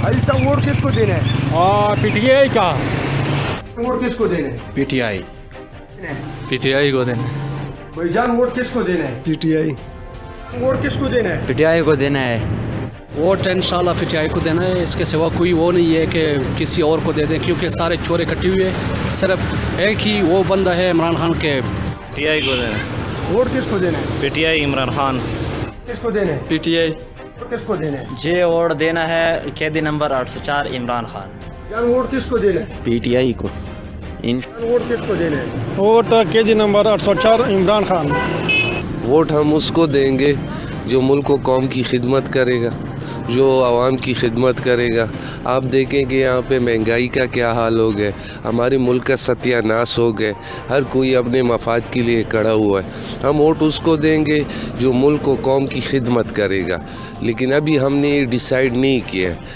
भाई साहब वोट किसको देना है? पीटीआई का। वोट किसको देना है? पीटीआई पीटीआई को देना। भाईजान वोट किसको देना है? पीटीआई वोट किसको देना है? पीटीआई को देना है। वोट इंशाल्लाह पीटीआई को देना है, इसके सिवा कोई वो नहीं है कि किसी और को दे दें, क्योंकि सारे चोरे इकट्ठे हुए हैं। सिर्फ एक ही वो बंदा है इमरान खान के। पीटीआई को देना है। वोट किसको देना है? पीटीआई इमरान खान। किसको देना है? पीटीआई वोट किसको देना है? जे वोट देना है कैदी नंबर 804 इमरान खान। जान वोट किसको देना है? पीटीआई को। जान वोट किसको देना है? Vote KG number 804 Imran Khan. Vote हम उसको देंगे जो मुल्क व कौम की खिदमत करेगा, जो आवाम की खिदमत करेगा। आप देखें कि यहाँ पे महंगाई का क्या हाल हो गया, हमारे मुल्क का सत्यानाश हो गया, हर कोई अपने मफाद के लिए खड़ा हुआ है। हम वोट उसको देंगे जो मुल्क व कौम की खिदमत करेगा, लेकिन अभी हमने ये डिसाइड नहीं किया है